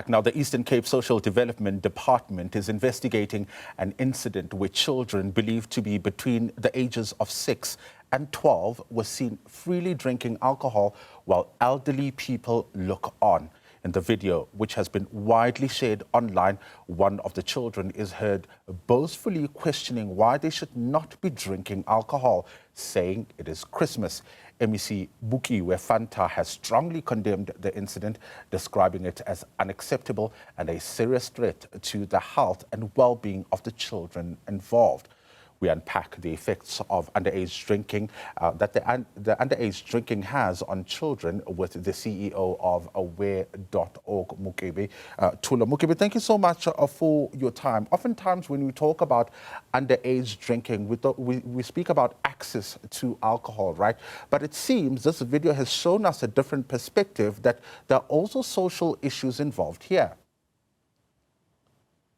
Now, the Eastern Cape Social Development Department is investigating an incident where children believed to be between the ages of 6 and 12 were seen freely drinking alcohol while elderly people look on. In the video, which has been widely shared online, one of the children is heard boastfully questioning why they should not be drinking alcohol, saying it is Christmas. MEC Bukiwe Fanta has strongly condemned the incident, describing it as unacceptable and a serious threat to the health and well-being of the children involved. We unpack the effects of underage drinking that the underage drinking has on children with the CEO of Aware.org, Mokebe Thulo. Mokebe, thank you so much for your time. Oftentimes when we talk about underage drinking, we speak about access to alcohol, right? But it seems this video has shown us a different perspective, that there are also social issues involved here.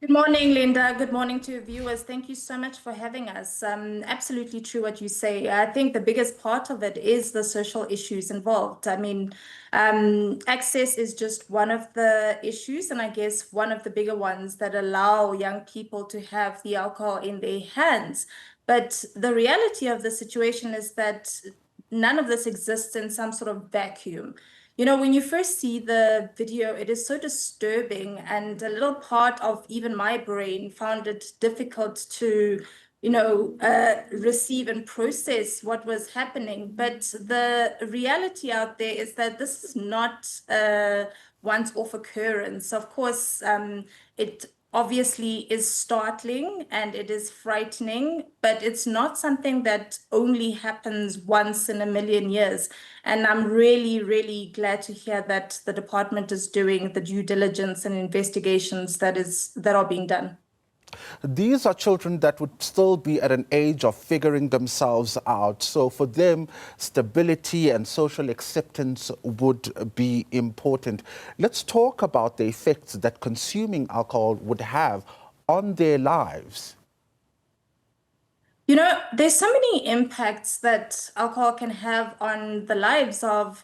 Good morning, Linda. Good morning to your viewers. Thank you so much for having us. Absolutely true what you say. I think the biggest part of it is the social issues involved. I mean, access is just one of the issues, and I guess one of the bigger ones that allow young people to have the alcohol in their hands. But the reality of the situation is that none of this exists in some sort of vacuum. You know, when you first see the video, it is so disturbing, and a little part of even my brain found it difficult to, receive and process what was happening. But the reality out there is that this is not a once-off occurrence. Of course, it obviously is startling and it is frightening, but it's not something that only happens once in a million years. And I'm really, really glad to hear that the department is doing the due diligence and investigations that are being done. These are children that would still be at an age of figuring themselves out. So for them, stability and social acceptance would be important. Let's talk about the effects that consuming alcohol would have on their lives. You know, there's so many impacts that alcohol can have on the lives of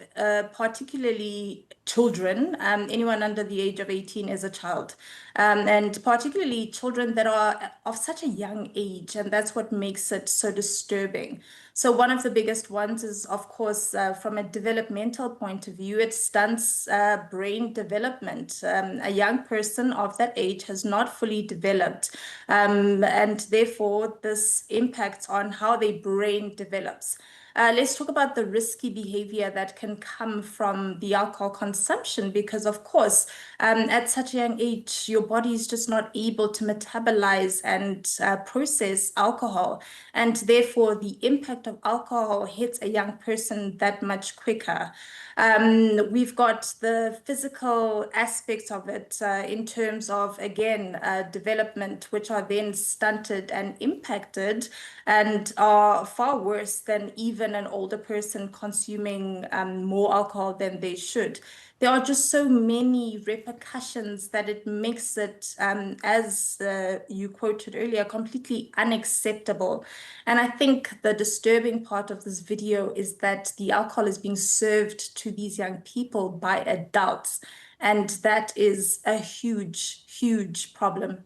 particularly children. Anyone under the age of 18 is a child, and particularly children that are of such a young age, and that's what makes it so disturbing. So one of the biggest ones is, of course, from a developmental point of view, it stunts brain development. A young person of that age has not fully developed, and therefore this impacts on how their brain develops. Let's talk about the risky behavior that can come from the alcohol consumption, because of course, at such a young age, your body is just not able to metabolize and process alcohol. And therefore, the impact of alcohol hits a young person that much quicker. We've got the physical aspects of it in terms of, again, development, which are then stunted and impacted and are far worse than even an older person consuming more alcohol than they should. There are just so many repercussions that it makes it, as you quoted earlier, completely unacceptable. And I think the disturbing part of this video is that the alcohol is being served to these young people by adults. And that is a huge, huge problem.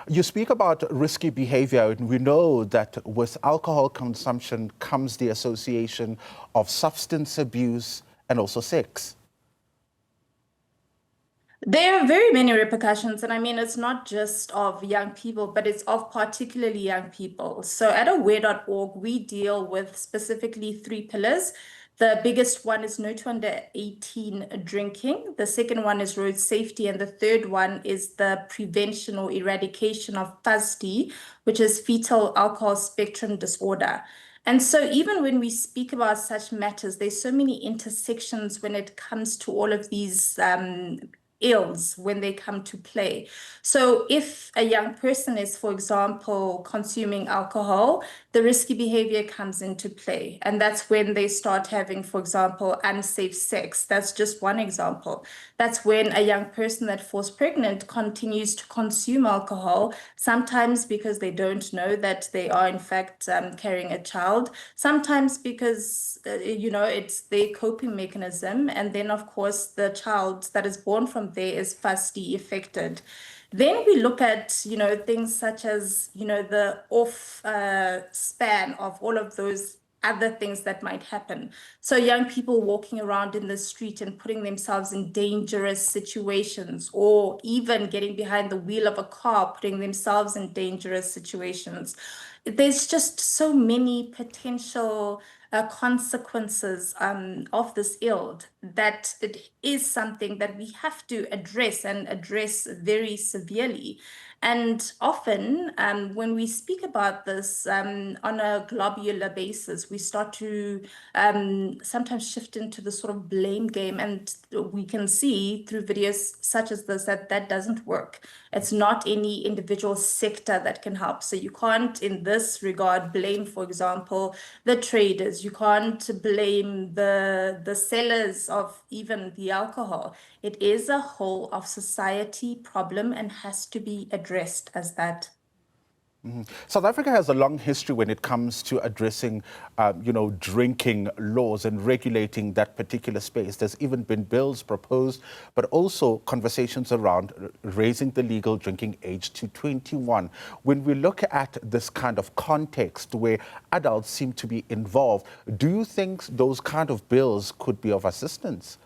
You speak about risky behavior, and we know that with alcohol consumption comes the association of substance abuse and also sex. There are very many repercussions, and I mean, it's not just of young people, but it's of particularly young people. So at Aware.org, we deal with specifically 3 pillars. The biggest one is no to under 18 drinking. The second one is road safety. And the third one is the prevention or eradication of FASD, which is fetal alcohol spectrum disorder. And so even when we speak about such matters, there's so many intersections when it comes to all of these ills when they come to play. So if a young person is, for example, consuming alcohol, the risky behavior comes into play. And that's when they start having, for example, unsafe sex. That's just one example. That's when a young person that falls pregnant continues to consume alcohol, sometimes because they don't know that they are in fact carrying a child, sometimes because, it's their coping mechanism. And then, of course, the child that is born from there is firstly affected. Then we look at, things such as, the off span of all of those other things that might happen. So young people walking around in the street and putting themselves in dangerous situations, or even getting behind the wheel of a car, putting themselves in dangerous situations. There's just so many potential consequences of this ill that it is something that we have to address, and address very severely. And often, when we speak about this on a globular basis, we start to sometimes shift into the sort of blame game. And we can see through videos such as this that that doesn't work. It's not any individual sector that can help. So you can't, in this regard, blame, for example, the traders. You can't blame the sellers of even the alcohol. It is a whole of society problem and has to be addressed as that. South Africa has a long history when it comes to addressing, drinking laws and regulating that particular space. There's even been bills proposed, but also conversations around raising the legal drinking age to 21. When we look at this kind of context where adults seem to be involved, do you think those kind of bills could be of assistance?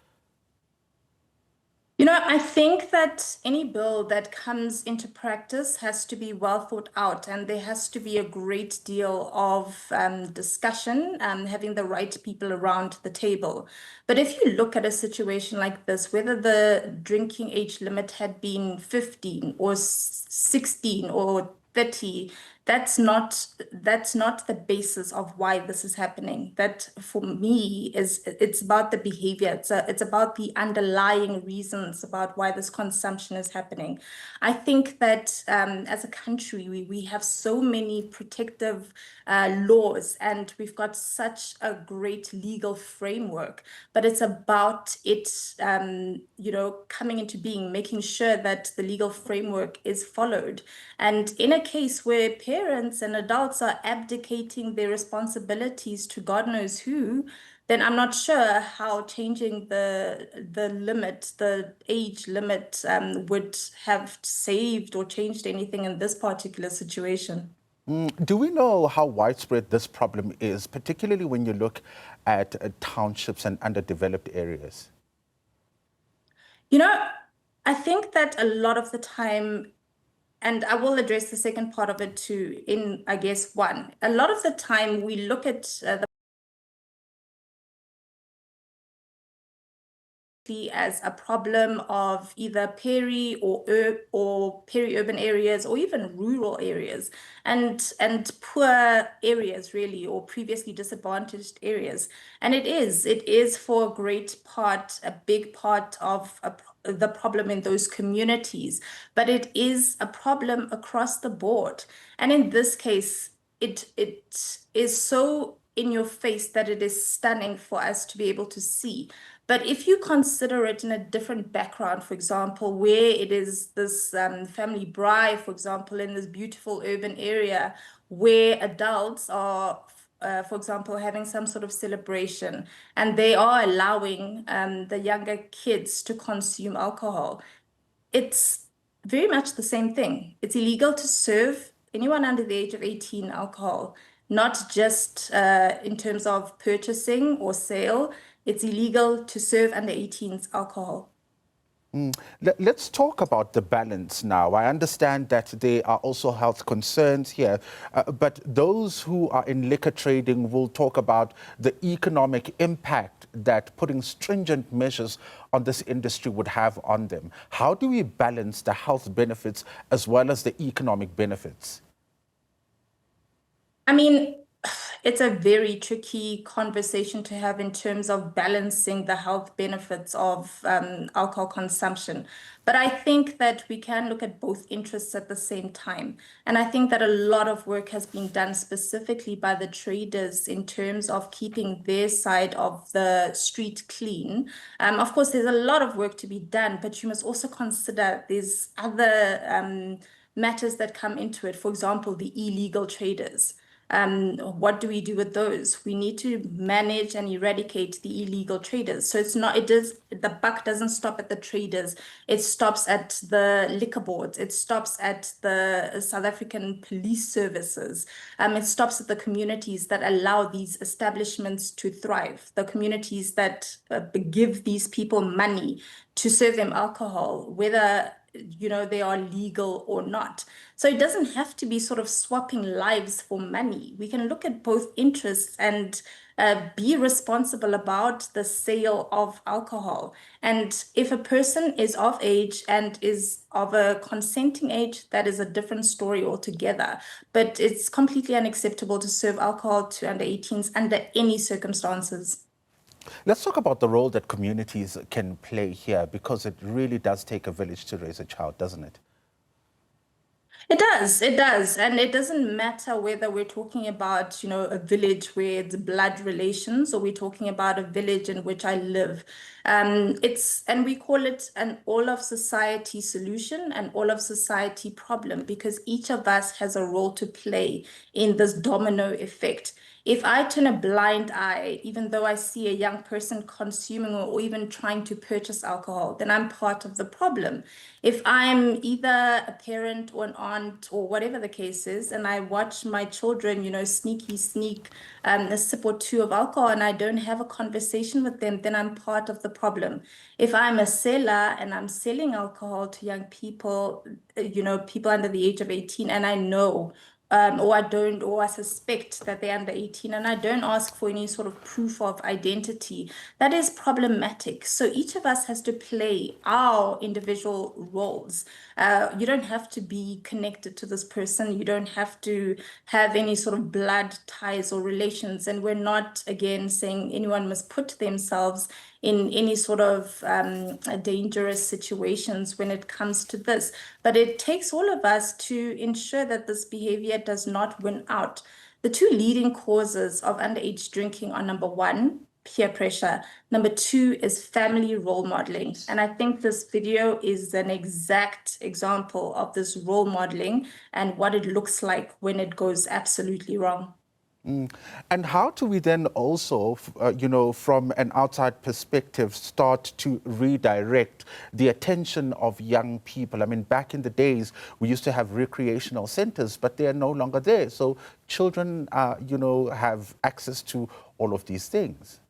I think that any bill that comes into practice has to be well thought out, and there has to be a great deal of discussion, having the right people around the table. But if you look at a situation like this, whether the drinking age limit had been 15 or 16 or 30, that's not the basis of why this is happening. That, for me, it's about the behavior. It's about the underlying reasons about why this consumption is happening. I think that as a country, we have so many protective laws, and we've got such a great legal framework, but it's about it coming into being, making sure that the legal framework is followed. And in a case where parents and adults are abdicating their responsibilities to God knows who, then I'm not sure how changing the age limit, would have saved or changed anything in this particular situation. Do we know how widespread this problem is, particularly when you look at townships and underdeveloped areas? I think that a lot of the time, and I will address the second part of it too, in, I guess, one. A lot of the time we look at the as a problem of either or peri-urban areas, or even rural areas, and poor areas, really, or previously disadvantaged areas. And it is for a great part, a big part of the problem in those communities, but it is a problem across the board. And in this case, it is so in your face that it is stunning for us to be able to see. But if you consider it in a different background, for example, where it is this family braai, for example, in this beautiful urban area where adults are, for example, having some sort of celebration, and they are allowing the younger kids to consume alcohol, it's very much the same thing. It's illegal to serve anyone under the age of 18 alcohol, not just in terms of purchasing or sale. It's illegal to serve under 18s alcohol. Let's talk about the balance now. I understand that there are also health concerns here, but those who are in liquor trading will talk about the economic impact that putting stringent measures on this industry would have on them. How do we balance the health benefits as well as the economic benefits? I mean, it's a very tricky conversation to have in terms of balancing the health benefits of alcohol consumption. But I think that we can look at both interests at the same time. And I think that a lot of work has been done specifically by the traders in terms of keeping their side of the street clean. Of course, there's a lot of work to be done, but you must also consider there's other matters that come into it. For example, the illegal traders. What do we do with those? We need to manage and eradicate the illegal traders. So the buck doesn't stop at the traders. It stops at the liquor boards. It stops at the South African police services. It stops at the communities that allow these establishments to thrive, the communities that give these people money to serve them alcohol, whether they are legal or not. So it doesn't have to be sort of swapping lives for money. We can look at both interests and be responsible about the sale of alcohol. And if a person is of age and is of a consenting age, that is a different story altogether. But it's completely unacceptable to serve alcohol to under 18s under any circumstances. Let's talk about the role that communities can play here, because it really does take a village to raise a child, doesn't it? It does. And it doesn't matter whether we're talking about, a village where it's blood relations or we're talking about a village in which I live. And we call it an all of society solution and all of society problem, because each of us has a role to play in this domino effect. If I turn a blind eye, even though I see a young person consuming or even trying to purchase alcohol, then I'm part of the problem. If I'm either a parent or an aunt or whatever the case is, and I watch my children, sneak a sip or two of alcohol, and I don't have a conversation with them, then I'm part of the problem. If I'm a seller and I'm selling alcohol to young people, people under the age of 18, and I know or I suspect that they're under 18, and I don't ask for any sort of proof of identity, that is problematic. So each of us has to play our individual roles. You don't have to be connected to this person. You don't have to have any sort of blood ties or relations. And we're not, again, saying anyone must put themselves in any sort of dangerous situations when it comes to this. But it takes all of us to ensure that this behavior does not win out. The two leading causes of underage drinking are, number one, peer pressure. Number two is family role modeling. And I think this video is an exact example of this role modeling and what it looks like when it goes absolutely wrong. And how do we then also, from an outside perspective, start to redirect the attention of young people? I mean, back in the days, we used to have recreational centers, but they are no longer there. So children, have access to all of these things.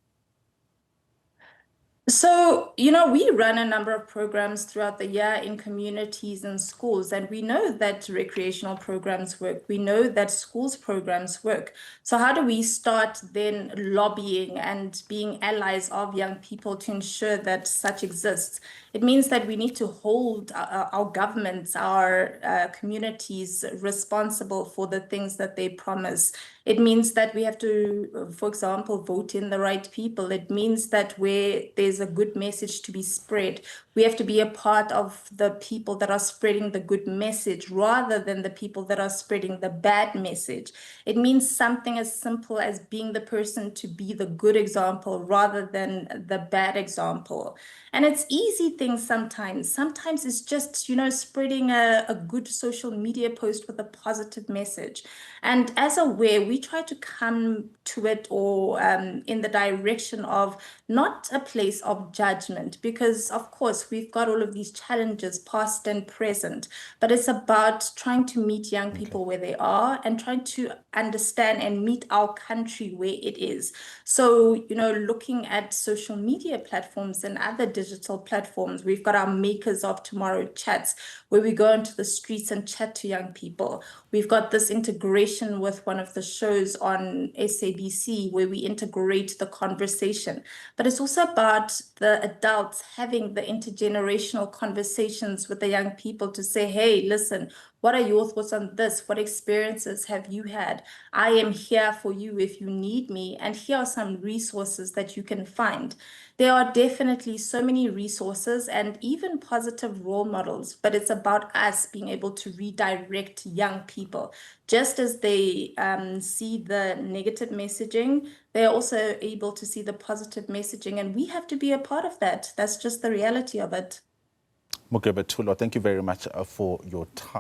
So, we run a number of programs throughout the year in communities and schools, and we know that recreational programs work. We know that schools programs work. So how do we start then lobbying and being allies of young people to ensure that such exists? It means that we need to hold our governments, our communities responsible for the things that they promise. It means that we have to, for example, vote in the right people. It means that where there's a good message to be spread, we have to be a part of the people that are spreading the good message rather than the people that are spreading the bad message. It means something as simple as being the person to be the good example rather than the bad example. And it's easy things sometimes. Sometimes it's just, spreading a good social media post with a positive message. And as a way, we try to come to it or in the direction of not a place of judgment, because of course we've got all of these challenges, past and present, but it's about trying to meet young people where they are and trying to understand and meet our country where it is. So, looking at social media platforms and other digital platforms, we've got our Makers of Tomorrow chats where we go into the streets and chat to young people. We've got this integration with one of the shows on SABC where we integrate the conversation. But it's also about the adults having the intergenerational conversations with the young people to say, hey, listen, What are your thoughts on this? What experiences have you had? I am here for you if you need me. And here are some resources that you can find. There are definitely so many resources and even positive role models, but it's about us being able to redirect young people. Just as they see the negative messaging, they're also able to see the positive messaging, and we have to be a part of that. That's just the reality of it. Mokebe Thulo, thank you very much for your time.